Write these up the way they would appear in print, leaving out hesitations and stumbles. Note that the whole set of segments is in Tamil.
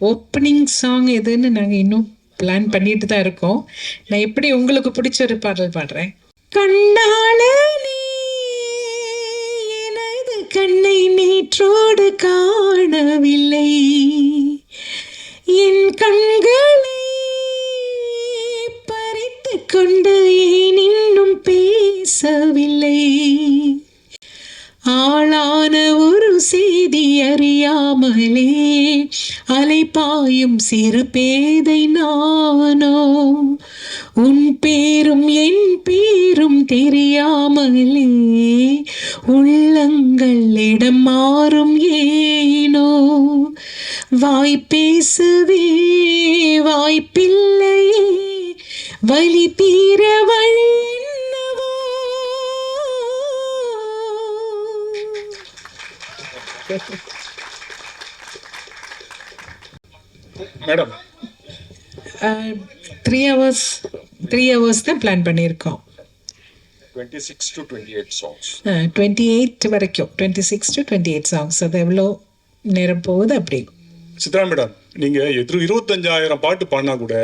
ஓப்பனிங் சாங் எதுன்னு நாங்கள் இன்னும் பிளான் பண்ணிட்டு தான் இருக்கோம். நான் எப்படி உங்களுக்கு பிடிச்ச ஒரு பாடல் பாடுறேன். கண்ணாலே எனது கண்ணை நேற்றோடு காணவில்லை, என் கண்களை பறித்து கொண்டு ஏன் இன்னும் பேசவில்லை, ஆளான ஒரு செய்தி அறியாமலே அலைபாயும் சிறு பேதை நானோ, உன் பேரும் என் பேரும் தெரியாமலே உள்ளங்கள் இடம் மாறும் ஏனோ, வாய் பேசவே வாய்ப்பில்லையே வலி தீர வழி என்னவோ. மேடம் 3 hours தான் பிளான் பண்ணியிருக்கோம். 26 to 28 songs. 28 வரைக்கும் 26 to 28 songs. அது எவ்வளோ நேரம் போகுது அப்படி. சித்ரா மேடம், நீங்க 25,000 பாட்டு பாடினா கூட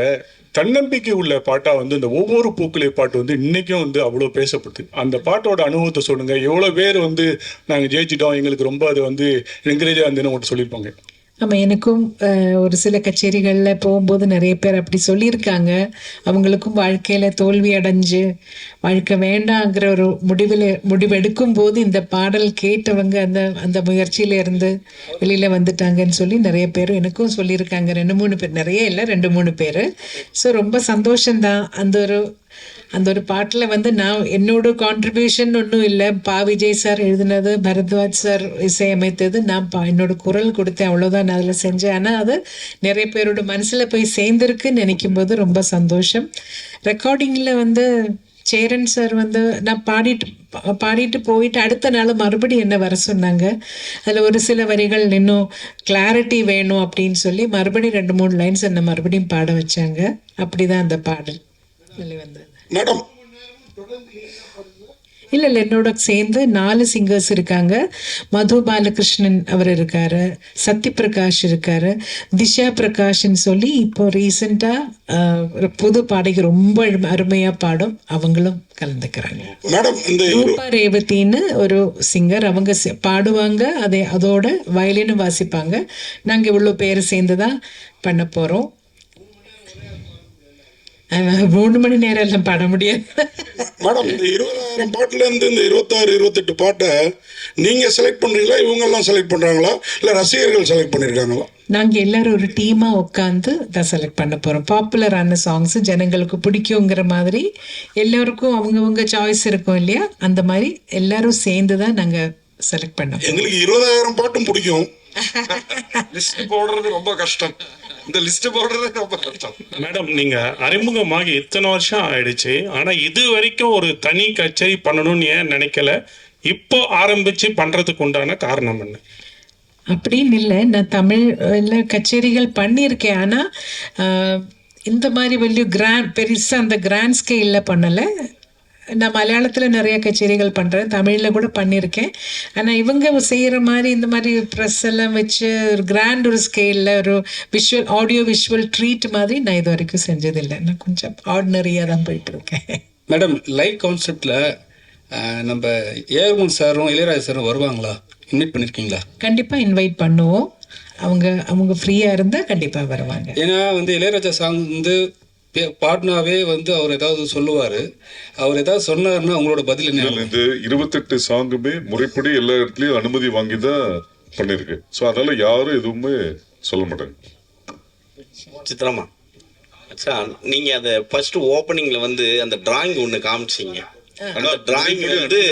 தன்னம்பிக்கை உள்ள பாட்டா வந்து இந்த ஒவ்வொரு பூக்களே பாட்டு வந்து இன்னைக்கும் வந்து அவ்வளோ பேசப்படுது. அந்த பாட்டோட அனுபவத்தை சொல்லுங்க. எவ்வளோ பேர் வந்து நாங்கள் ஜெயிச்சிட்டோம், எங்களுக்கு ரொம்ப அது வந்து என்கரேஜாக இருந்துன்னு உங்கள்கிட்ட சொல்லியிருப்பாங்க. ஆமாம், எனக்கும் ஒரு சில கச்சேரிகளில் போகும்போது நிறைய பேர் அப்படி சொல்லியிருக்காங்க. அவங்களுக்கும் தோல்வி அடைஞ்சு வாழ்க்கை வேண்டாங்கிற ஒரு முடிவெடுக்கும் போது இந்த பாடல் கேட்டவங்க அந்த முயற்சியில இருந்து வெளியில் வந்துட்டாங்கன்னு சொல்லி நிறைய பேர் எனக்கும் சொல்லியிருக்காங்க. 2-3 பேர், நிறைய இல்லை, 2-3 பேர். ஸோ ரொம்ப சந்தோஷம்தான். அந்த ஒரு பாட்டில் வந்து நான் என்னோட கான்ட்ரிபியூஷன் ஒன்றும் இல்லை. விஜய் சார் எழுதினது, பரத்வாஜ் சார் இசையமைத்தது, நான் என்னோட குரல் கொடுத்தேன், அவ்வளோதான் நான் அதில் செஞ்சேன். ஆனால் அது நிறைய பேரோட மனசில் போய் சேர்ந்துருக்குன்னு நினைக்கும் போது ரொம்ப சந்தோஷம். ரெக்கார்டிங்கில் வந்து சேரன் சார் வந்து நான் பாடிட்டு போயிட்டு அடுத்த நாள் மறுபடியும் என்ன வர சொன்னாங்க. அதில் ஒரு சில வரிகள் இன்னும் கிளாரிட்டி வேணும் அப்படின்னு சொல்லி மறுபடியும் 2-3 லைன்ஸ் என்னை மறுபடியும் பாட வச்சாங்க. அப்படிதான் அந்த பாடல் சொல்லி வந்தது. மேடம் இல்லை, என்னோட சேர்ந்து 4 சிங்கர்ஸ் இருக்காங்க. மது பாலகிருஷ்ணன் அவர் இருக்காரு, சத்யபிரகாஷ் இருக்காரு, திஷா பிரகாஷ்ன்னு சொல்லி இப்போ ரீசெண்டாக ஒரு புது பாடகி ரொம்ப அருமையாக பாடும், அவங்களும் கலந்துக்கிறாங்க. மேடம், இந்த ரூபா ரேவதின்னு ஒரு சிங்கர், அவங்க பாடுவாங்க, அதோட வயலினும் வாசிப்பாங்க. நாங்கள் இவ்வளோ பேர் சேர்ந்து தான் பண்ண போகிறோம். 3 மணி நேரம் எல்லாம் பாட முடியாது. மேடம், இந்த 20,000 பாட்டுல இருந்து இந்த 26-28 பாட்டை நீங்க செலக்ட் பண்றீங்களா, இவங்க எல்லாம் செலக்ட் பண்றாங்களா, இல்ல ரசிகர்கள் செலக்ட் பண்ணிருக்காங்களா? நாங்க எல்லாரும் ஒரு டீமா உட்காந்து தான் செலக்ட் பண்ண போறோம். பாப்புலரான சாங்ஸ் ஜனங்களுக்கு பிடிக்குங்கிற மாதிரி எல்லாருக்கும் அவங்கவுங்க சாய்ஸ் இருக்கும் இல்லையா, அந்த மாதிரி எல்லாரும் சேர்ந்து தான் நாங்க செலக்ட் பண்ணோம். எங்களுக்கு 20,000 பாட்டும் பிடிக்கும். லிஸ்ட் போடுறது ரொம்ப கஷ்டம். இந்த லிஸ்ட் போடுறது ரொம்ப கஷ்டம். மேடம், நீங்க அறிமுகமாகி இத்தனை வருஷம் ஆயிடுச்சு, ஆனா இது வரைக்கும் ஒரு தனி கச்சேரி பண்ணணும்னு ஏன் நினைக்கல? இப்போ ஆரம்பிச்சு பண்றதுக்கு உண்டான காரணம் என்ன? அப்படின்னு இல்லை, நான் தமிழ்ல கச்சேரிகள் பண்ணியிருக்கேன். ஆனால் இந்த மாதிரி வெளியே பெருசாக அந்த கிராண்ட் ஸ்கேலில் பண்ணலை. நான் மலையாளத்தில் நிறைய கச்சேரிகள் பண்ணுறேன், தமிழில் கூட பண்ணியிருக்கேன். ஆனால் இவங்க செய்கிற மாதிரி இந்த மாதிரி ப்ரெஸ் எல்லாம் வச்சு ஒரு கிராண்ட் ஒரு ஸ்கேலில் ஒரு ஆடியோ விஷுவல் ட்ரீட் மாதிரி நான் இது வரைக்கும் செஞ்சதில்லை. நான் கொஞ்சம் ஆர்டினரியாக தான் போயிட்டுருக்கேன். மேடம், லைவ் கான்செப்டில் நம்ம ஏஆர் சாரும் இளையராஜா சாரும் வருவாங்களா? இன்வைட் பண்ணியிருக்கீங்களா? கண்டிப்பாக இன்வைட் பண்ணுவோம். அவங்க ஃப்ரீயாக இருந்தால் கண்டிப்பாக வருவாங்க. ஏன்னா வந்து இளையராஜா சாங் வந்து பாட்னாவே வந்து அவர் ஏதாவது சொல்லுவார். அவர் ஏதாவது சொன்னார்னா உங்களோட பதில் என்ன? இது 28 சாங்குமே முறைப்படி எல்லா இடத்துலையும் அனுமதி வாங்கி தான் பண்ணிருக்கு. ஸோ அதனால யாரும் எதுவுமே சொல்ல மாட்டாங்க. சித்ராமா, அச்சா, நீங்க அதை ஃபர்ஸ்ட் ஓப்பனிங்ல வந்து அந்த டிராயிங் ஒன்று காமிச்சிங்க. அந்த டிராயிங் வந்து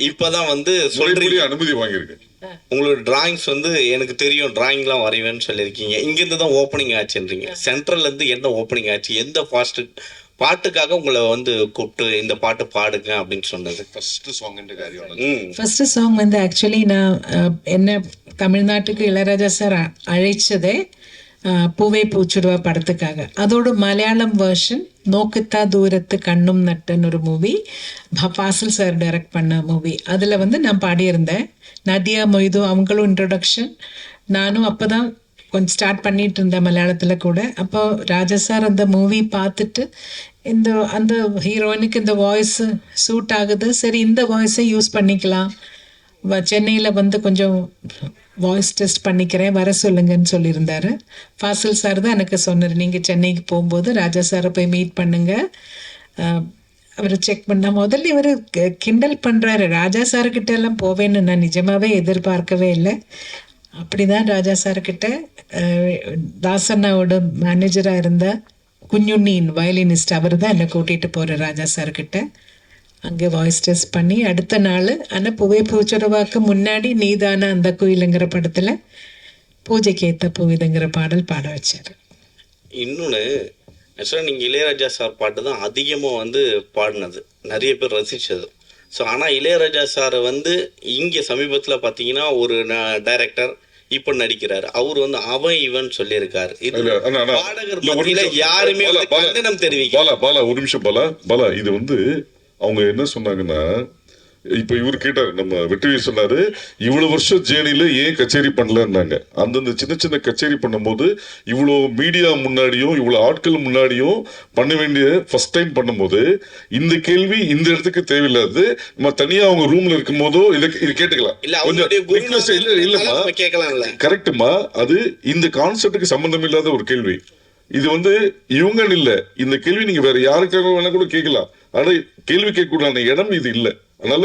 இப்பதான் வந்து சொல்றீங்க அனுமதி வாங்கியிருக்கு. உங்களோட டிராயிங்ஸ் வந்து எனக்கு தெரியும், டிராயிங்லாம் வரைவேன்னு சொல்லியிருக்கீங்க. இங்கேருந்து தான் ஓப்பனிங் ஆச்சுன்றீங்க. சென்ட்ரல்லேருந்து என்ன ஓப்பனிங் ஆச்சு? எந்த பாட்டுக்காக உங்களை வந்து கூப்பிட்டு இந்த பாட்டு பாடுங்க அப்படின்னு சொன்னது? ஃபர்ஸ்ட் சாங் வந்து ஆக்சுவலி நான் என்ன தமிழ்நாட்டுக்கு இளையராஜா சார் அழைச்சதே பூவே பூச்சுடுவா படத்துக்காக. அதோட மலையாளம் வேர்ஷன் நோக்குத்தா தூரத்து கண்ணும் நட்டுன்னு ஒரு மூவி, ஃபாசில் சார் டைரக்ட் பண்ண மூவி. அதில் வந்து நான் பாடியிருந்தேன். நதியா மொய்து அவங்களும் இன்ட்ரொடக்ஷன், நானும் அப்போ தான் கொஞ்சம் ஸ்டார்ட் பண்ணிட்டு இருந்தேன் மலையாளத்தில் கூட. அப்போ ராஜா சார் அந்த மூவி பார்த்துட்டு அந்த ஹீரோயினுக்கு இந்த வாய்ஸ் சூட் ஆகுது, சரி இந்த வாய்ஸை யூஸ் பண்ணிக்கலாம், சென்னையில் கொஞ்சம் வாய்ஸ் டெஸ்ட் பண்ணிக்கிறேன், வர சொல்லுங்கன்னு சொல்லியிருந்தாரு. ஃபாசில் சார் தான் எனக்கு சொன்னார், நீங்கள் சென்னைக்கு போகும்போது ராஜா சாரை போய் மீட் பண்ணுங்க, அவர் செக் பண்ண. முதல்ல இவர் கிண்டல் பண்ணுறாரு, ராஜா சார்கிட்ட எல்லாம் போவேன்னு நான் நிஜமாவே எதிர்பார்க்கவே இல்லை. அப்படிதான் ராஜா சார்கிட்ட தாசண்ணாவோட மேனேஜராக இருந்த குஞ்சுண்ணியின் வயலினிஸ்ட் அவர் தான் என்னை கூட்டிகிட்டு போகிறார் ராஜா சார்கிட்ட. அங்கே வாய்ஸ் டெஸ்ட் பண்ணி அடுத்த நாள், ஆனால் பூவே பூச்சுறவாக்கு முன்னாடி நீதான அந்த குயிலுங்கிற படத்தில் பூஜைக்கு ஏற்ற பூவிதுங்கிற பாடல் பாட வச்சார். இன்னொன்று ஆக்சுவலாக நீங்கள் இளையராஜா சார் பாட்டு தான் அதிகமாக பாடினது, நிறைய பேர் ரசித்தது. ஸோ ஆனால் இளையராஜா சாரை இங்கே சமீபத்தில் பார்த்தீங்கன்னா ஒரு டைரக்டர் இப்போ நடிக்கிறாரு, அவர் அவன் இவன் சொல்லியிருக்காரு. பாடகர் மத்தியில யாருமே கண்டனம் தெரிவிக்க. பாலா ஒரு நிமிஷம் பாலா இது அவங்க என்ன சொன்னாங்கன்னா, இப்ப இவர் கேட்டாரு, நம்ம வெற்றியை சொன்னாரு, இவ்வளவு வருஷம் ஜேர்னில ஏன் கச்சேரி பண்ணலன்னாங்க. அந்தந்த சின்ன சின்ன கச்சேரி பண்ணும்போது இவ்வளோ மீடியா முன்னாடியும் இவ்வளவு ஆட்கள் முன்னாடியும் பண்ண வேண்டிய ஃபர்ஸ்ட் டைம் பண்ணும்போது இந்த கேள்வி இந்த இடத்துக்கு தேவையில்லாது. நம்ம தனியா அவங்க ரூம்ல இருக்கும் போதோ இது கேட்டுக்கலாம். இல்லம்மா கரெக்டுமா, அது இந்த கான்செப்டுக்கு சம்பந்தம் இல்லாத ஒரு கேள்வி. இது இவங்கன்னு இல்ல, இந்த கேள்வி நீங்க வேற யாருக்காக வேணா கூட கேட்கலாம். ஆனா கேள்வி கேட்கக்கூடாத இடம் இது இல்லை, அதனால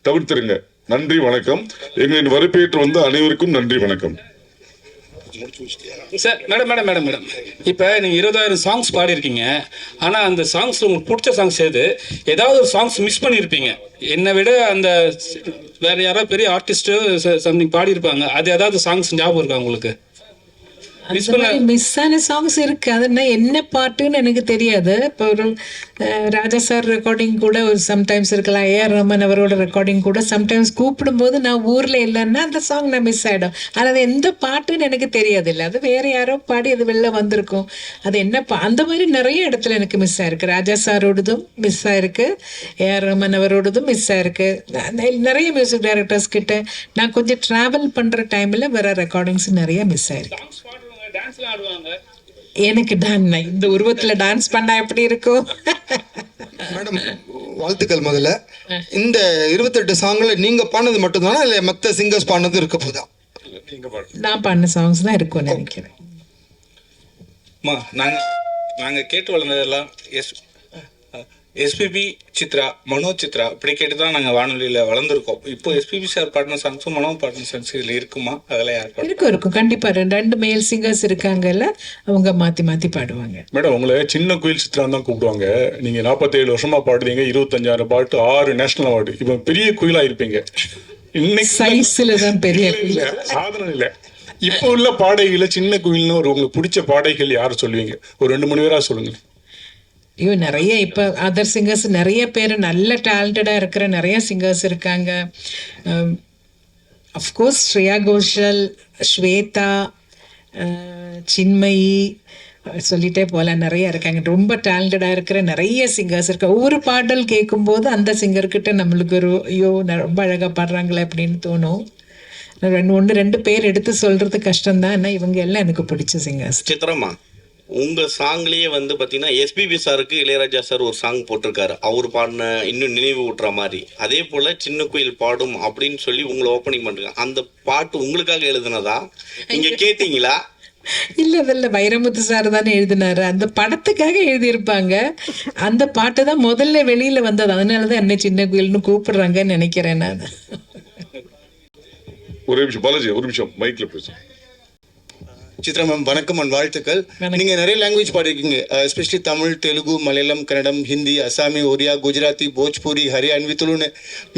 தவிர்த்துருங்க. நன்றி வணக்கம். எங்களின் வரப்பேற்று அனைவருக்கும் நன்றி வணக்கம். சார் மேடம் இப்போ நீங்கள் 20,000 சாங்ஸ் பாடியிருக்கீங்க, ஆனால் அந்த சாங்ஸ் உங்களுக்கு பிடிச்ச சாங்ஸ் ஏதாவது ஒரு சாங்ஸ் மிஸ் பண்ணியிருப்பீங்க. என்னை விட அந்த வேற யாராவது பெரிய ஆர்டிஸ்ட்டு சம்திங் பாடியிருப்பாங்க, அது ஏதாவது சாங்ஸ் ஞாபகம் இருக்கா உங்களுக்கு? மிஸ் ஆன சாங்ஸ் இருக்கு, அதுனா என்ன பாட்டுன்னு எனக்கு தெரியாது. இப்போ ஒரு ராஜா சார் ரெக்கார்டிங் கூட ஒரு சம்டைம்ஸ் இருக்கலாம், ஏஆர் ரஹ்மான் அவரோட ரெக்கார்டிங் கூட சம்டைம்ஸ் கூப்பிடும்போது நான் ஊரில் இல்லைன்னா அந்த சாங் நான் மிஸ் ஆகிடும். ஆனால் அது எந்த பாட்டுன்னு எனக்கு தெரியாது, இல்லை அது வேற யாரோ பாடி அது வெளில வந்திருக்கும். அது என்ன அந்த மாதிரி நிறைய இடத்துல எனக்கு மிஸ் ஆயிருக்கு. ராஜா சாரோடதும் மிஸ் ஆயிருக்கு, ஏஆர் ரஹ்மான் அவரோடதும் மிஸ் ஆயிருக்கு. நிறைய மியூசிக் டைரக்டர்ஸ் கிட்ட நான் கொஞ்சம் ட்ராவல் பண்ணுற டைமில் வர ரெக்கார்டிங்ஸ் நிறைய மிஸ் ஆயிருக்கு. எனக்கு இந்த உருவத்துல டான்ஸ் பண்ணா எப்படி இருக்கும்? மேடம் வாழ்த்துக்கள். முதல்ல இந்த 28 சாங்ல நீங்க பாடினது மட்டும்தானா இல்ல மற்ற சிங்கர்ஸ் பாடினது இருக்க போதா? நான் பாடின சாங்ஸ் தான் இருக்கும்னு நினைக்கிறேன். நாங்க கேட்டு வளர்ந்ததெல்லாம் எஸ்பிபி சித்ரா, மனோஜ் சித்ரா இப்படி கேட்டு தான் நாங்கள் வானொலியில் வளர்ந்துருக்கோம். இப்போ எஸ்பிபி சார் பாடின சாங்ஸும் மனோ பாடின சாங்ஸ் இதில் இருக்குமா? அதெல்லாம் யார் இருக்கும் கண்டிப்பாக. ரெண்டு மேல் சிங்கர்ஸ் இருக்காங்கல்ல, அவங்க மாற்றி மாற்றி பாடுவாங்க. மேடம் உங்களை சின்ன குயில் சித்ரா தான் கூப்பிடுவாங்க. நீங்கள் 47 வருஷமா பாடுறீங்க, 25,000 பாட்டு, 6 நேஷனல் அவார்டு, இப்போ பெரிய குயிலாக இருப்பீங்க. இன்னைக்கு சைஸ்ல தான் பெரிய குயில், சாதனை இல்லை. இப்போ உள்ள பாடகைகளை சின்ன குயில்னு உங்களுக்கு பிடிச்ச பாடகைகள் யார் சொல்லுவீங்க? ஒரு 2-3 பேராக சொல்லுங்க. ஐயோ நிறைய இப்போ அதர் சிங்கர்ஸ் நிறைய பேர் நல்ல டேலண்டடாக இருக்கிற நிறைய சிங்கர்ஸ் இருக்காங்க. அஃப்கோர்ஸ் ஸ்ரேயா கோஷல், ஸ்வேதா, சின்மயி, சொல்லிட்டே போல நிறைய இருக்காங்க. ரொம்ப டேலண்டடாக இருக்கிற நிறைய சிங்கர்ஸ் இருக்காங்க. ஒவ்வொரு பாடல் கேட்கும்போது அந்த சிங்கர்கிட்ட நம்மளுக்கு ஒரு ஐயோ ரொம்ப அழகாக பாடுறாங்களே அப்படின்னு தோணும். 1-2 பேர் எடுத்து சொல்றது கஷ்டம்தான், ஆனால் இவங்க எல்லாம் எனக்கு பிடிச்ச சிங்கர்ஸ். சித்ரமா, உங்க சாங்லயே பாத்தீங்கன்னா எஸ்பிபி சாருக்கு இளையராஜா சார் ஒரு சாங் போட்டிருக்காரு, அவர் பாடின இன்னும் நினைவு ஊட்டுற மாதிரி. அதே போல சின்ன குயில் பாடும் அப்படின்னு சொல்லி உங்களை ஓப்பனிங் பண்றாங்க. அந்த பாட்டு உங்களுக்காக எழுதுனதா? நீங்க கேட்டீங்களா? இல்ல வைரமுத்து சார் தானே எழுதினாரு. அந்த படத்துக்காக எழுதியிருப்பாங்க. அந்த பாட்டு தான் முதல்ல வெளியில வந்தது, அதனாலதான் என்ன சின்ன குயில்னு கூப்பிடுறாங்கன்னு நினைக்கிறேன் நான். ஒரே நிமிஷம் பாலாஜி, ஒரு நிமிஷம் மைக்ல பேச. சித்ரா மேம் வணக்கம் அண்ட் வாழ்த்துக்கள். நீங்கள் நிறைய லாங்குவேஜ் பாடிருக்கீங்க, எஸ்பெஷலி தமிழ், தெலுங்கு, மலையாளம், கன்னடம், ஹிந்தி, அசாமி, ஒரியா, குஜராத்தி, போஜ்பூரி, ஹரியான்வி, துளுன்னு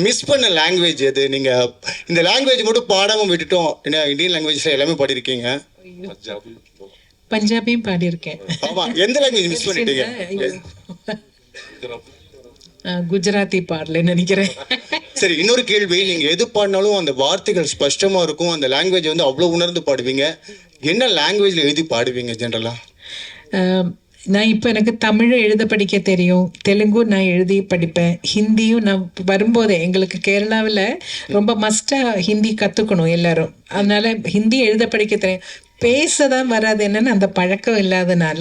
மிஸ் பண்ண லாங்குவேஜ் எது? நீங்கள் இந்த லாங்குவேஜ் மட்டும் பாடாமல் விட்டுட்டோம், ஏன்னா இந்தியன் லாங்குவேஜ்ல எல்லாமே பாடிருக்கீங்க. பஞ்சாபியும் பாடியிருக்கேன். ஆமாம், எந்த லாங்குவேஜ் மிஸ் பண்ணிட்டீங்க? குஜராத்தி பாடலன்னு நினைக்கிறேன். சரி, இன்னொரு கேள்வி, நீங்கள் எது பாடினாலும் அந்த வார்த்தைகள் ஸ்பஷ்டமாக இருக்கும், அந்த லாங்குவேஜ் அவ்வளோ உணர்ந்து பாடுவீங்க. என்ன லாங்குவேஜில் எழுதி பாடுவீங்க ஜென்ரலாக? நான் இப்போ எனக்கு தமிழும் எழுத படிக்க தெரியும், தெலுங்கும் நான் எழுதி படிப்பேன், ஹிந்தியும் நான் வரும்போதே எங்களுக்கு கேரளாவில் ரொம்ப மஸ்ட்டாக ஹிந்தி கற்றுக்கணும் எல்லாரும், அதனால ஹிந்தி எழுத படிக்க தெரியும். பேசதான் வராது. என்னன்னு அந்த பழக்கம் இல்லாதனால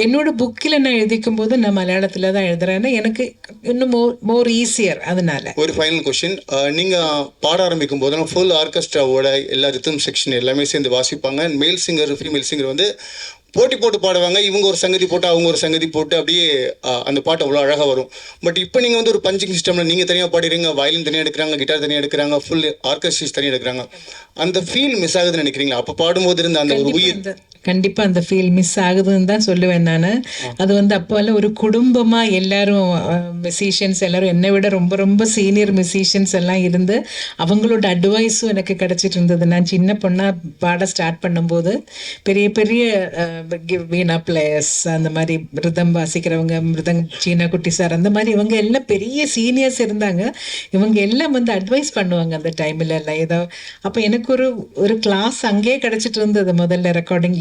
என்னோட புக்கில் நான் எழுதிக்கும் போது நான் மலையாளத்தில் தான் எழுதுறேன்னா எனக்கு இன்னும் மோர் ஈஸியர். அதனால ஒரு ஃபைனல் கொஸ்டின், நீங்கள் பாட ஆரம்பிக்கும் போது ஃபுல் ஆர்கெஸ்ட்ராவோட எல்லா ரித்தம் செக்ஷன் எல்லாமே சேர்ந்து வாசிப்பாங்க. மேல் சிங்கர் ஃபீமேல் சிங்கர் வந்து போட்டி போட்டு பாடுவாங்க. இவங்க ஒரு சங்கதி போட்டு அவங்க ஒரு சங்கதி போட்டு அப்படியே அந்த பாட்டு அவ்வளோ அழகாக வரும். பட் இப்போ நீங்கள் வந்து ஒரு பஞ்சிங் சிஸ்டமில் நீங்கள் தனியாக பாடுறீங்க, வயலின் தனியாக எடுக்கிறாங்க, கிட்டார் தனியாக எடுக்கிறாங்க, ஃபுல் ஆர்கெஸ்ட்ரேஸ் தனியாக எடுக்கிறாங்க. அந்த ஃபீல் மிஸ் ஆகுதுன்னு நினைக்கிறீங்களா? அப்போ பாடும்போது இருந்த அந்த ஒரு உயிர் கண்டிப்பாக அந்த ஃபீல் மிஸ் ஆகுதுன்னு தான் சொல்லுவேன் நான். அது வந்து அப்போல்லாம் ஒரு குடும்பமாக எல்லாரும் மியூசிஷியன்ஸ் எல்லாரும் என்னை விட ரொம்ப ரொம்ப சீனியர் மியூசிஷியன்ஸ் எல்லாம் இருந்து அவங்களோட அட்வைஸும் எனக்கு கிடச்சிட்டு இருந்தது. நான் சின்ன பொண்ணாக பாட ஸ்டார்ட் பண்ணும்போது பெரிய பெரிய வீணா பிளேயர்ஸ், அந்த மாதிரி மிருதம் வாசிக்கிறவங்க, சீனா குட்டி சார், அந்த மாதிரி இவங்க எல்லாம் பெரிய சீனியர்ஸ் இருந்தாங்க. இவங்க எல்லாம் வந்து அட்வைஸ் பண்ணுவாங்க அந்த டைமில் எல்லாம் ஏதோ. அப்போ எனக்கு ஒரு கிளாஸ் அங்கேயே கிடச்சிட்டு இருந்தது. முதல்ல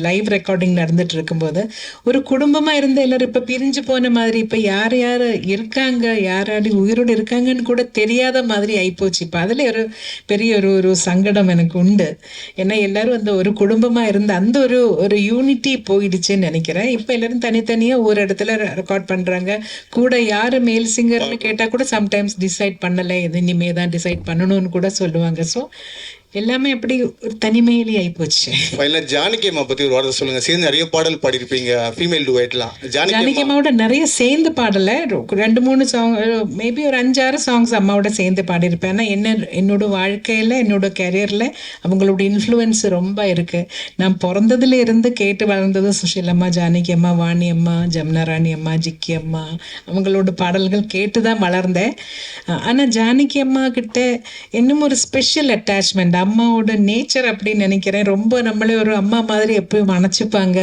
லைவ் ரெக்கார்டிங் நடந்துட்டு இருக்கும்போது ஒரு குடும்பமாக இருந்த எல்லாரும் இப்போ பிரிஞ்சு போன மாதிரி, இப்போ யார் யார் இருக்காங்க, யார் யார் உயிரோடு இருக்காங்கன்னு கூட தெரியாத மாதிரி ஆயிப்போச்சு. இப்போ அதில் ஒரு பெரிய ஒரு சங்கடம் எனக்கு உண்டு. ஏன்னா எல்லாரும் அந்த ஒரு குடும்பமாக இருந்த அந்த ஒரு யூனிட்டி போயிடுச்சுன்னு நினைக்கிறேன். இப்போ எல்லாரும் தனித்தனியாக ஒரு இடத்துல ரெக்கார்ட் பண்ணுறாங்க. கூட யார் மேல் சிங்கர்னு கேட்டால் கூட சம்டைம்ஸ் டிசைட் பண்ணலை, இது இனிமே தான் டிசைட் பண்ணணும்னு கூட சொல்லுவாங்க. ஸோ எல்லாமே அப்படி ஒரு தனிமையிலே ஆயிப்போச்சு. ஃபைனலாக ஜானகி அம்மா பற்றி ஒரு வார்த்தை சொல்லுங்கள். சேர்ந்து நிறைய பாடல் பாடியிருப்பீங்க, ஃபீமேல் டுவைட்லாம். ஜானகி அம்மாவோட நிறைய சேர்ந்து பாடலை 2-3 சாங், மேபி ஒரு 5-6 சாங்ஸ் அம்மாவோட சேர்ந்து பாடியிருப்பேன். ஆனால் என்னோட வாழ்க்கையில் என்னோட கெரியரில் அவங்களோட இன்ஃப்ளூயன்ஸ் ரொம்ப இருக்குது. நான் பிறந்ததுல இருந்து கேட்டு வளர்ந்தது சுஷீலம்மா, ஜானகி அம்மா, வாணி அம்மா, ஜமுனா ராணி அம்மா, ஜிக்கி அம்மா, அவங்களோட பாடல்கள் கேட்டு தான் வளர்ந்தேன். ஆனால் ஜானகி அம்மா கிட்ட இன்னும் ஒரு ஸ்பெஷல் அட்டாச்மெண்ட், அம்மாவோட நேச்சர் அப்படின்னு நினைக்கிறேன். ரொம்ப நம்மளே ஒரு அம்மா மாதிரி எப்பயும் அணைச்சிப்பாங்க.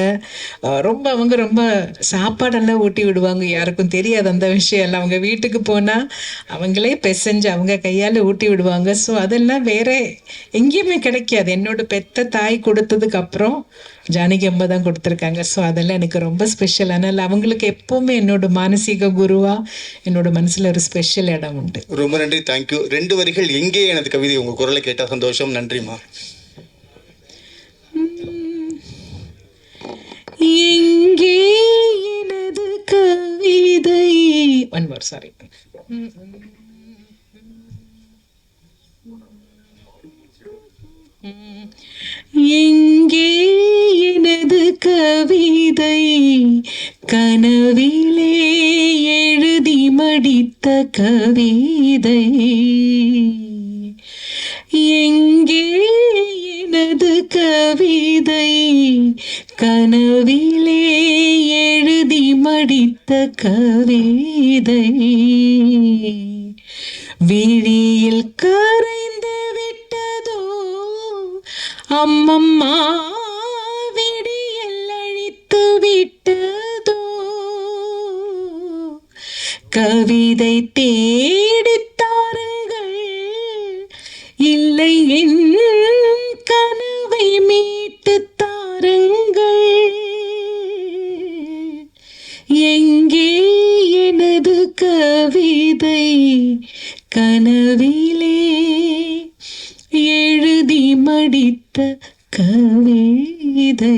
அவங்க ரொம்ப சாப்பாடெல்லாம் ஊட்டி விடுவாங்க, யாருக்கும் தெரியாது அந்த விஷயம் எல்லாம். அவங்க வீட்டுக்கு போனால் அவங்களே பெசஞ்சு அவங்க கையால் ஊட்டி விடுவாங்க. ஸோ அதெல்லாம் வேற எங்கேயுமே கிடைக்காது. என்னோட பெத்த தாய் கொடுத்ததுக்கு அப்புறம் ஜானகி அம்மா தான் கொடுத்துருக்காங்க. ஸோ அதெல்லாம் எனக்கு ரொம்ப ஸ்பெஷல். அதனால் அவங்களுக்கு எப்போவுமே என்னோட மானசீக குருவா என்னோட மனசில் ஒரு ஸ்பெஷல் இடம் உண்டு. ரொம்ப நன்றி, தேங்க்யூ. 2 வரிகள் எங்கே எனது கவிதை உங்கள் குரலை கேட்டால் சந்தோஷம். நன்றிம்மா. எங்கே எனது கவிதை, ஒன் மோர், சாரி. எங்கே எனது கவிதை, கனவிலே எழுதி மடித்த கவிதை. எங்கே எனது கவிதை, கனவிலே எழுதி மடித்த கவிதை. விழியில் கரைந்து விட்டதோ அம்மம்மா, விடியல் அழித்து விட்டதோ, கவிதை தேடித்தாருங்கள், இல்லை என் கனவை மீட்டு தாருங்கள். எங்கே எனது கவிதை, கனவிலே எழுதி மடித்த கவிதை.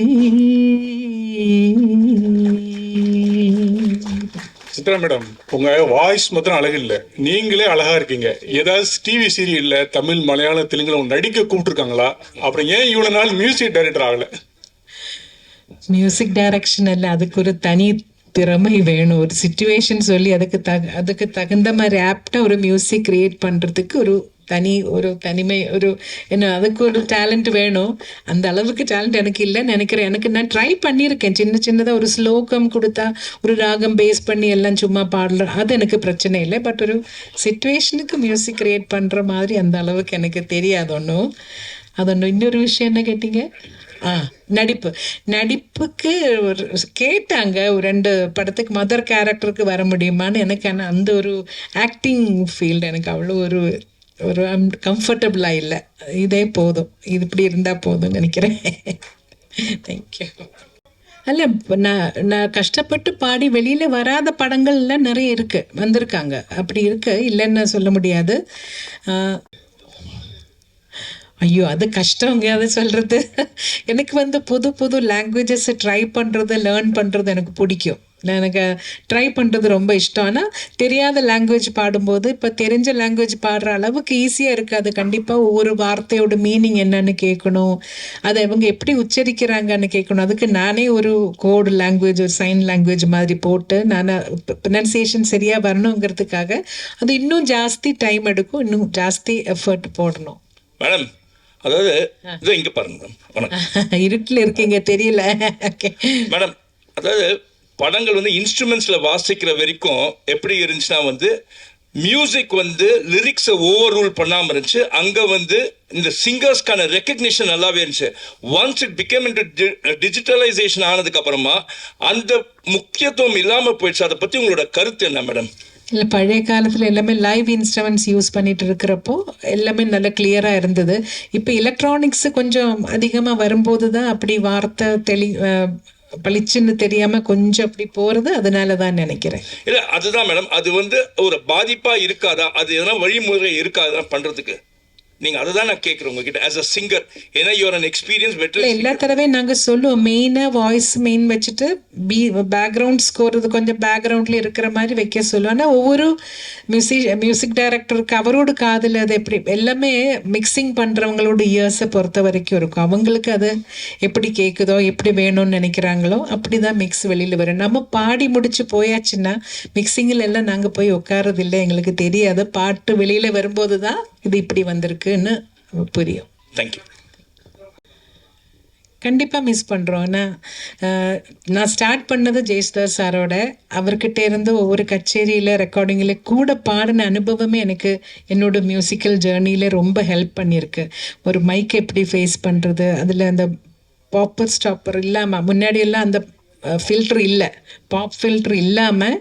சித்ரா மேடம், உங்க வாய்ஸ் மாத்திரம் அழகு இல்லை, நீங்களே அழகா இருக்கீங்க. ஏதாவது டிவி சீரியல்ல தமிழ், மலையாளம், தெலுங்குல நடிக்க கூப்பிட்டுருக்காங்களா? அப்புறம் ஏன் இவ்வளவு நாள் மியூசிக் டைரக்டர் ஆகல? மியூசிக் டைரக்ஷன் அல்ல, அதுக்கு ஒரு தனி திறமை வேணும். ஒரு சிச்சுவேஷன் சொல்லி அதுக்கு தகுந்த மாதிரி ஆப்டா ஒரு மியூசிக் கிரியேட் பண்றதுக்கு ஒரு தனிமை, அதுக்கு ஒரு டேலண்ட் வேணும். அந்த அளவுக்கு டேலண்ட் எனக்கு இல்லைன்னு நினைக்கிறேன். நான் ட்ரை பண்ணியிருக்கேன், சின்னதாக ஒரு ஸ்லோகம் கொடுத்தா ஒரு ராகம் பேஸ் பண்ணி எல்லாம் சும்மா பாடல, அது எனக்கு பிரச்சனை இல்லை. பட் ஒரு சிச்சுவேஷனுக்கு மியூசிக் கிரியேட் பண்ணுற மாதிரி அந்த அளவுக்கு எனக்கு தெரியாது ஒன்றும். இன்னொரு விஷயம் என்ன கேட்டீங்க? நடிப்புக்கு ஒரு கேட்டாங்க, ஒரு 2 படத்துக்கு மதர் கேரக்டருக்கு வர முடியுமான்னு. எனக்கு ஆனால் அந்த ஒரு ஆக்டிங் ஃபீல்டு எனக்கு அவ்வளோ ஒரு கம்ஃபர்டபுளாக இல்லை. இதே போதும், இது இப்படி இருந்தால் போதும்னு நினைக்கிறேன். தேங்க்யூ. அல்ல, நான் கஷ்டப்பட்டு பாடி வெளியில் வராத படங்கள்லாம் நிறைய வந்திருக்காங்க. அப்படி இருக்கு, இல்லைன்னு சொல்ல முடியாது. ஐயோ அது கஷ்டங்க அது சொல்கிறது. எனக்கு வந்து புது புது லாங்குவேஜஸ் ட்ரை பண்ணுறது லேர்ன் பண்ணுறது எனக்கு பிடிக்கும். எனக்கு ட்ரை பண்ணுறது ரொம்ப இஷ்டம். ஆனால் தெரியாத லாங்குவேஜ் பாடும்போது இப்போ தெரிஞ்ச லாங்குவேஜ் பாடுற அளவுக்கு ஈஸியாக இருக்காது. கண்டிப்பாக ஒவ்வொரு வார்த்தையோட மீனிங் என்னன்னு கேட்கணும், அதை இவங்க எப்படி உச்சரிக்கிறாங்கன்னு கேட்கணும். அதுக்கு நானே ஒரு கோடு லாங்குவேஜ் ஒரு சைன் லாங்குவேஜ் மாதிரி போட்டு நான் ப்ரொனன்சியேஷன் சரியாக வரணுங்கிறதுக்காக அது இன்னும் ஜாஸ்தி டைம் எடுக்கும், இன்னும் ஜாஸ்தி எஃபர்ட் போடணும். மேடம் அதாவது இதோ இங்கே பாருங்க மேடம். வணக்கம். இருட்டில் இருக்கீங்க தெரியல. ஓகே மேடம் அதாவது படங்கள் வந்து இன்ஸ்ட்ருமெண்ட்ஸில் வாசிக்கிற வரைக்கும் எப்படி இருந்துச்சுன்னா வந்து மியூசிக் வந்து லிரிக்ஸை ஓவர் ரூல் பண்ணாமல் இருந்துச்சு. அங்கே வந்து இந்த சிங்கர்ஸ்க்கான ரெக்கக்னிஷன் நல்லாவே இருந்துச்சு. Once it became into digitalisation ஆனதுக்கு அப்புறமா அந்த முக்கியத்துவம் இல்லாமல் போயிடுச்சு. அதை பற்றி உங்களோட கருத்து என்ன மேடம்? இல்லை பழைய காலத்தில் எல்லாமே லைவ் இன்ஸ்ட்ருமெண்ட்ஸ் யூஸ் பண்ணிட்டு இருக்கிறப்போ எல்லாமே நல்ல கிளியராக இருந்தது. இப்போ எலக்ட்ரானிக்ஸு கொஞ்சம் அதிகமாக வரும்போது தான் அப்படி வார்த்தை பளிச்சுன்னு தெரியாமல் கொஞ்சம் அப்படி போகிறது. அதனால தான் நினைக்கிறேன். இல்லை அதுதான் மேடம், அது வந்து ஒரு பாதிப்பாக இருக்காதா? அது எதனா வழிமுறை இருக்காதா பண்ணுறதுக்கு? நீங்கள் அதை தான் நான் கேட்குறேன் உங்ககிட்ட ஆஸ் அ சிங்கர். ஏன்னா யூஆர் அன் எக்ஸ்பீரியன்ஸ் பெட்டர். எல்லா தடவையும் நாங்கள் சொல்லுவோம் மெயினாக வாய்ஸ் மெயின் வச்சுட்டு பேக்ரவுண்ட் ஸ்கோர் இது கொஞ்சம் பேக்ரவுண்டில் இருக்கிற மாதிரி வைக்க சொல்லுவோம். ஆனால் ஒவ்வொரு மியூசிக் டைரக்டருக்கு அவரோட காதில் அது எப்படி எல்லாமே மிக்சிங் பண்ணுறவங்களோட இயர்ஸை பொறுத்த வரைக்கும் இருக்கும். அவங்களுக்கு அது எப்படி கேட்குதோ எப்படி வேணும்னு நினைக்கிறாங்களோ அப்படி தான் மிக்ஸ் வெளியில் வரும். நம்ம பாடி முடிச்சு போயாச்சுன்னா மிக்சிங்கில் எல்லாம் நாங்கள் போய் உட்காரதில்லை, எங்களுக்கு தெரியாது. பாட்டு வெளியில் வரும்போது தான் இது இப்படி வந்திருக்குன்னு புரியும். தேங்க்யூ. கண்டிப்பாக மிஸ் பண்ணுறோம். நான் ஸ்டார்ட் பண்ணது ஜெயசுதாஸ் சாரோட. அவர்கிட்ட இருந்து ஒவ்வொரு கச்சேரியில் ரெக்கார்டிங்கில் கூட பாடின அனுபவமே எனக்கு என்னோட மியூசிக்கல் ஜேர்னியில் ரொம்ப ஹெல்ப் பண்ணியிருக்கு. ஒரு மைக் எப்படி ஃபேஸ் பண்ணுறது, அதில் அந்த பாப்பர் ஸ்டாப்பர் இல்லாமல், முன்னாடியெல்லாம் அந்த ஃபில்ட்ரு இல்லை, பாப் ஃபில்ட்ரு இல்லாமல்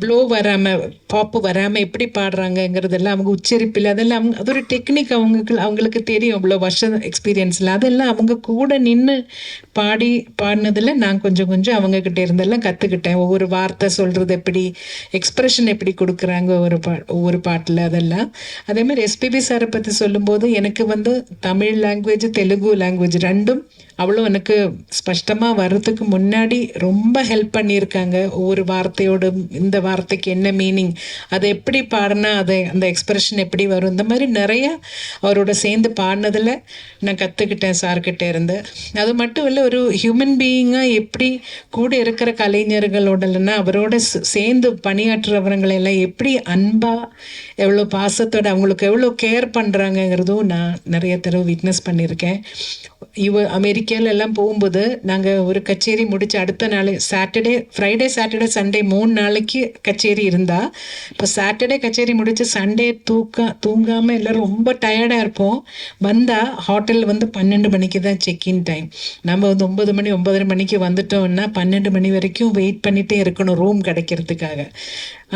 ப்ளோ வராமல் பாப்பு வராமல் எப்படி பாடுறாங்கங்கிறதெல்லாம் அவங்க உச்சரிப்பில் அதெல்லாம் அது ஒரு டெக்னிக் அவங்களுக்கு தெரியும். அவ்வளோ வருஷம் எக்ஸ்பீரியன்ஸில் அதெல்லாம் அவங்க கூட நின்று பாடினதில் நான் கொஞ்சம் கொஞ்சம் அவங்கக்கிட்ட இருந்தெல்லாம் கற்றுக்கிட்டேன். ஒவ்வொரு வார்த்தை சொல்கிறது எப்படி, எக்ஸ்ப்ரெஷன் எப்படி கொடுக்குறாங்க ஒவ்வொரு பாட்டில் அதெல்லாம். அதேமாதிரி எஸ்பிபி சாரை பற்றி சொல்லும்போது எனக்கு வந்து தமிழ் லாங்குவேஜ் தெலுங்கு லாங்குவேஜ் ரெண்டும் அவ்வளோ எனக்கு ஸ்பஷ்டமாக வர்றதுக்கு முன்னாடி ரொம்ப ஹெல்ப் பண்ணியிருக்காங்க. ஒவ்வொரு வார்த்தையோட இந்த வார்த்தைக்கு என்ன மீனிங், அதை எப்படி பாடினா அதை அந்த எக்ஸ்பிரஷன் எப்படி வரும், இந்த மாதிரி நிறைய அவரோட சேர்ந்து பாடினதில் நான் கற்றுக்கிட்டேன் சார்கிட்ட இருந்து. அது மட்டும் இல்லை, ஒரு ஹியூமன் பீயிங்காக எப்படி கூட இருக்கிற கலைஞர்களோட இல்லைன்னா அவரோட சேர்ந்து பணியாற்றுறவங்களெல்லாம் எப்படி அன்பாக எவ்வளோ பாசத்தோட அவங்களுக்கு எவ்வளோ கேர் பண்ணுறாங்கங்கிறதும் நான் நிறைய தடவை விட்னஸ் பண்ணியிருக்கேன். அமெரிக்காவில் எல்லாம் போகும்போது நாங்கள் ஒரு கச்சேரி முடிச்சு அடுத்த நாள் ஃப்ரைடே சாட்டர்டே சண்டே 3 நாளைக்கு கச்சேரி இருந்தால், இப்போ சாட்டர்டே கச்சேரி முடிச்சு சண்டே தூங்காமல் எல்லோரும் ரொம்ப டயர்டாக இருப்போம். வந்தால் ஹோட்டலில் வந்து 12 மணிக்கு தான் செக்இன் டைம். நம்ம வந்து 9 மணி 9:30 மணிக்கு வந்துட்டோம்னா 12 மணி வரைக்கும் வெயிட் பண்ணிகிட்டே இருக்கணும் ரூம் கிடைக்கிறதுக்காக.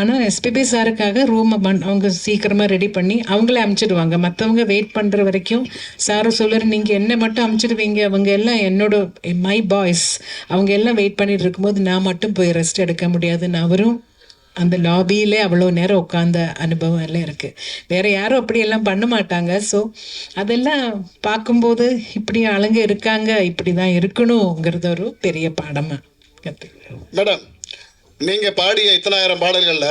ஆனால் எஸ்பிபி சாருக்காக ரூமை அவங்க சீக்கிரமாக ரெடி பண்ணி அவங்களே அமுச்சிடுவாங்க. மற்றவங்க வெயிட் பண்ணுற வரைக்கும் சாரு சொல்லுற நீங்கள் என்ன மட்டும் அமுச்சிடுவீங்க, அவங்க எல்லாம் மை பாய்ஸ் அவங்க எல்லாம் வெயிட் பண்ணிட்டு இருக்கும்போது நான் மட்டும் போய் ரெஸ்ட் எடுக்க முடியாதுன்னு அவரும் அந்த லாபியிலே அவ்வளோ நேரம் உட்காந்த அனுபவம் எல்லாம் இருக்குது. வேறு யாரும் அப்படியெல்லாம் பண்ண மாட்டாங்க. ஸோ அதெல்லாம் பார்க்கும்போது இப்படி ஆளுங்க இருக்காங்க, இப்படி தான் இருக்கணுங்கிறது ஒரு பெரிய பாடமாக கற்றுக்கிறேன். மேடம் நீங்கள் பாடிய இத்தனாயிரம் பாடல்களில்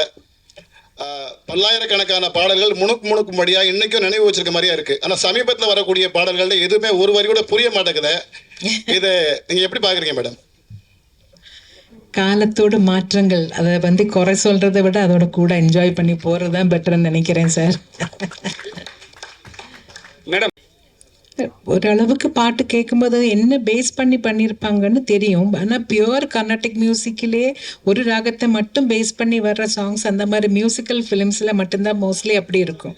பல்லாயிரக்கணக்கான பாடல்கள் முணுக்கும்படியாக இன்றைக்கும் நினைவு வச்சிருக்க மாதிரியா இருக்குது. ஆனால் சமீபத்தில் வரக்கூடிய பாடல்களில் எதுவுமே ஒரு வரி கூட புரிய மாட்டேங்குது. இதை நீங்கள் எப்படி பார்க்குறீங்க மேடம்? காலத்தோட மாற்றங்கள், அதை வந்து குறை சொல்கிறத விட அதோட கூட என்ஜாய் பண்ணி போகிறது தான் பெட்டர்ன்னு நினைக்கிறேன் சார். மேடம் ஓரளவுக்கு பாட்டு கேட்கும்போது என்ன பேஸ் பண்ணியிருப்பாங்கன்னு தெரியும். ஆனால் பியூர் கர்நாடிக் மியூசிக்கிலே ஒரு ராகத்தை மட்டும் பேஸ் பண்ணி வர்ற சாங்ஸ் அந்த மாதிரி மியூசிக்கல் ஃபிலிம்ஸில் மட்டும்தான் மோஸ்ட்லி அப்படி இருக்கும்.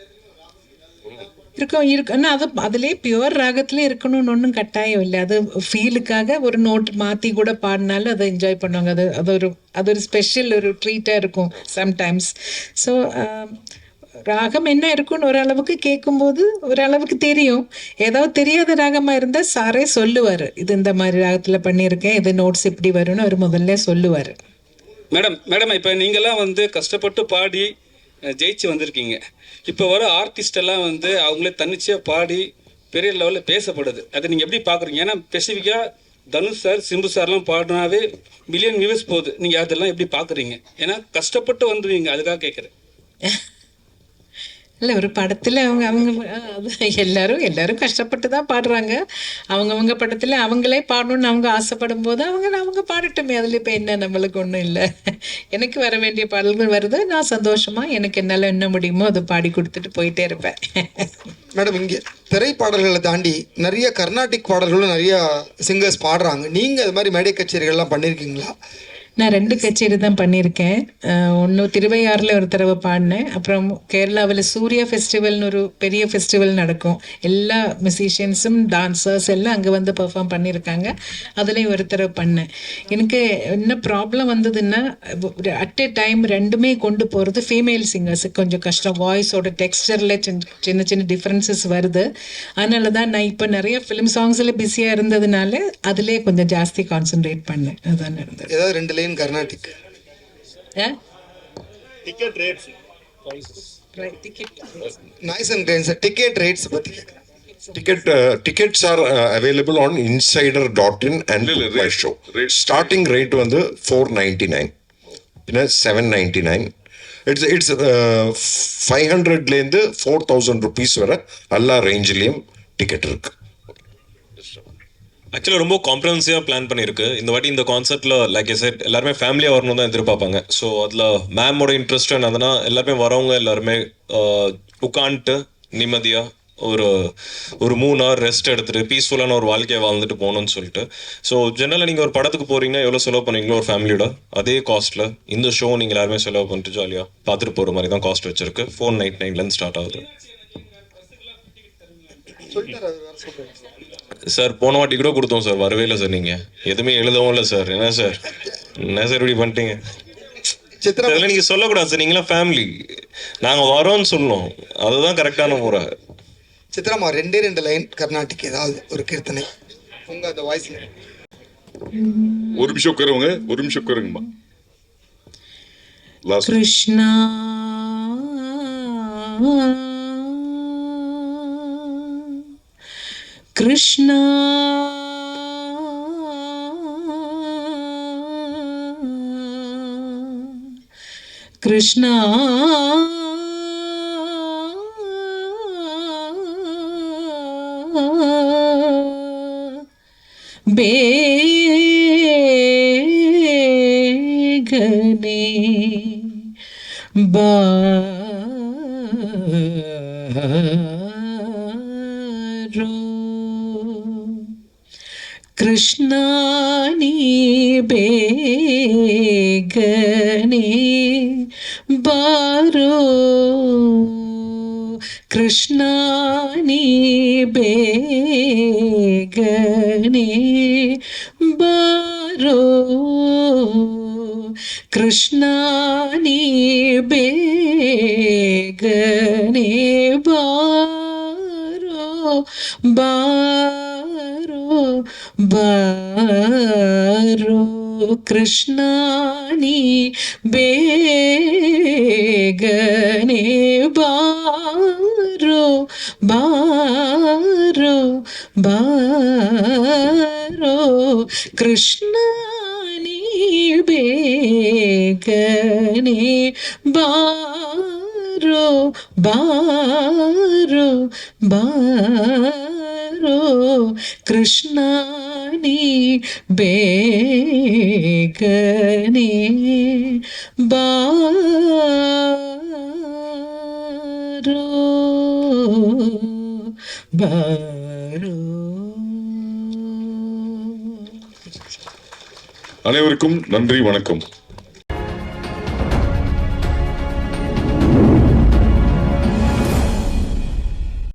ஆனால் அதிலே பியூர் ராகத்திலே இருக்கணும்னு ஒன்றும் கட்டாயம் இல்லை. அது ஃபீலுக்காக ஒரு நோட் மாற்றி கூட பாடினாலும் அதை என்ஜாய் பண்ணுவாங்க. அது ஒரு ஸ்பெஷல் ஒரு ட்ரீட்டாக இருக்கும் சம்டைம்ஸ். ஸோ ராகம் என்ன இருக்குன்னு ஓரளவுக்கு கேட்கும்போது ஓரளவுக்கு தெரியும். ஏதாவது தெரியாத ராகமாக இருந்தால் சாரே சொல்லுவார், இது இந்த மாதிரி ராகத்தில் பண்ணியிருக்கேன், இது நோட்ஸ் இப்படி வரும்னு அவர் முதல்ல சொல்லுவார். மேடம் இப்போ நீங்கள்லாம் வந்து கஷ்டப்பட்டு பாடி ஜெயிச்சு வந்திருக்கீங்க. இப்போ வர ஆர்டிஸ்ட் எல்லாம் வந்து அவங்களே தன்னிச்சையாக பாடி பெரிய லெவலில் பேசப்படுது. அதை நீங்கள் எப்படி பார்க்குறீங்க? ஏன்னா ஸ்பெசிஃபிக்காக தனுஷ் சார், சிம்பு சார்லாம் பாடினாவே மில்லியன் வியூஸ் போகுது. நீங்கள் அதெல்லாம் எப்படி பார்க்குறீங்க? ஏன்னா கஷ்டப்பட்டு வந்துடுவீங்க, அதுக்காக கேட்குறேன். இல்லை, ஒரு படத்தில் அவங்க அவங்க எல்லாரும் கஷ்டப்பட்டு தான் பாடுறாங்க. அவங்கவுங்க படத்தில் அவங்களே பாடணும்னு அவங்க ஆசைப்படும் போது அவங்க பாடட்டுமே. அதில் இப்போ என்ன, நம்மளுக்கு ஒன்றும் இல்லை. எனக்கு வர வேண்டிய பாடல்கள் வருது, நான் சந்தோஷமாக எனக்கு என்னால் என்ன முடியுமோ அதை பாடி கொடுத்துட்டு போயிட்டே இருப்பேன். மேடம், இங்கே திரைப்பாடல்களை தாண்டி நிறைய கர்நாடிக் பாடல்களும் நிறைய சிங்கர்ஸ் பாடுறாங்க. நீங்கள் அது மாதிரி மேடை கச்சேரிகள்லாம் பண்ணியிருக்கீங்களா? நான் 2 கச்சேரி தான் பண்ணியிருக்கேன். ஒன்று திருவையாறில் ஒரு தடவை பாடினேன். அப்புறம் கேரளாவில் சூர்யா ஃபெஸ்டிவல்னு ஒரு பெரிய ஃபெஸ்டிவல் நடக்கும். எல்லா மியூசிஷியன்ஸும் டான்சர்ஸ் எல்லாம் அங்கே வந்து பெர்ஃபார்ம் பண்ணியிருக்காங்க. அதுலேயும் ஒரு தடவை பண்ணேன். எனக்கு என்ன ப்ராப்ளம் வந்ததுன்னா, அட் எ டைம் ரெண்டுமே கொண்டு போகிறது ஃபீமேல் சிங்கர்ஸுக்கு கொஞ்சம் கஷ்டம். வாய்ஸோட டெக்ஸ்டரில் சின்ன சின்ன டிஃப்ரென்சஸ் வருது. அதனால தான் நான் இப்போ நிறைய ஃபிலிம் சாங்ஸில் பிஸியாக இருந்ததுனால அதிலே கொஞ்சம் ஜாஸ்தி கான்சென்ட்ரேட் பண்ணேன். அதுதான் நடந்தது. ஏதாவது 2 line Carnatic. Ticket rates noise and grains ticket rates பற்றி கேட்குறேன். Tickets are available on insider.in and my show. Starting rate வந்து 499, 799. It's 500லேருந்து 4000 rupees வரை எல்லா ரேஞ்சிலையும் டிக்கெட் இருக்கு. ஆக்சுவலாக ரொம்ப காம்ப்ரஹென்சிவாக பிளான் பண்ணியிருக்கு. இந்த வாட்டி இந்த கான்சர்ட்டில் லைக் செட் எல்லாருமே ஃபேமிலியாக வரணும் தான் எதிர்பார்ப்பாங்க. ஸோ அதில் மேமோட இன்ட்ரெஸ்ட் என்னதுன்னா, எல்லாருமே வரவங்க எல்லாருமே உட்காந்துட்டு நிம்மதியாக ஒரு 3 hour ரெஸ்ட் எடுத்துகிட்டு பீஸ்ஃபுல்லான ஒரு வாழ்க்கையை வாழ்ந்துட்டு போகணும்னு சொல்லிட்டு. ஸோ ஜெனரலாக நீங்கள் ஒரு படத்துக்கு போகிறீங்கன்னா எவ்வளோ செலவு பண்ணுவீங்களோ ஒரு ஃபேமிலியோட அதே காஸ்ட்டில் இந்த ஷோ நீங்கள் எல்லாருமே செலவு பண்ணிட்டு ஜாலியாக பார்த்துட்டு போகிற மாதிரி தான் காஸ்ட் வச்சுருக்கு. 499லேருந்து ஸ்டார்ட் ஆகுது. சார் போன வாட்டி கூட கொடுத்தோம் சார், வரவே இல்லை சார். நீங்கள் எதுவுமே எழுதவும் இல்லை சார். என்ன சார் இப்படி பண்ணிட்டீங்க? அதெல்லாம் நீங்கள் சொல்லக்கூடாது சார். நீங்களாம் ஃபேமிலி, நாங்கள் வரோன்னு சொல்லணும். அதுதான் கரெக்டான முறை. சித்ராமா, 2 லைன் கர்நாடிக் ஏதாவது ஒரு கீர்த்தனை உங்க அந்த வாய்ஸ்ல. ஒரு நிமிஷம் உட்காருங்கம்மா. கிருஷ்ணா கிருஷ்ணா கிருஷ்ணா பேகனே பாரோ கிருஷ்ணா நீ பேகனே பாரோ கிருஷ்ணா நீ பேகனே பாரோ கிருஷ்ணா நீ பேகனே பாரோ பாரோ பாரோ கிருஷ்ணா நீ பேகனே பாரோ பாரோ பாரோ கிருஷ்ணா நீ பேகனே பாரோ பாரோ பாரோ கிருஷ்ணா நீ பேகனே பாரோ பாரோ. அனைவருக்கும் நன்றி, வணக்கம்.